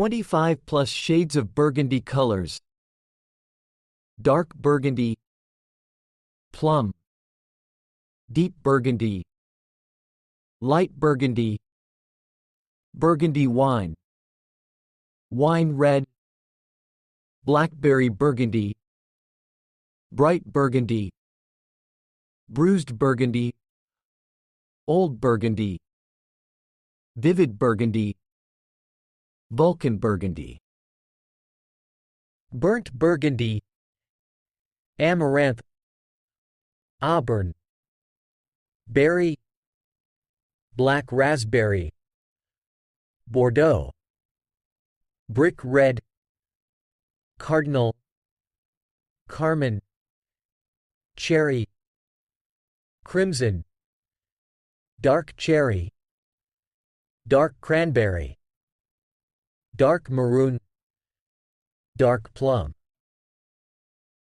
25 plus shades of burgundy colors. Dark burgundy, plum, deep burgundy, light burgundy, burgundy wine, wine red, blackberry burgundy, bright burgundy, bruised burgundy, old burgundy, vivid burgundy, Vulcan burgundy, burnt burgundy, amaranth, auburn, berry, black raspberry, Bordeaux, brick red, cardinal, carmine, cherry, crimson, dark cherry, dark cranberry, dark maroon, dark plum.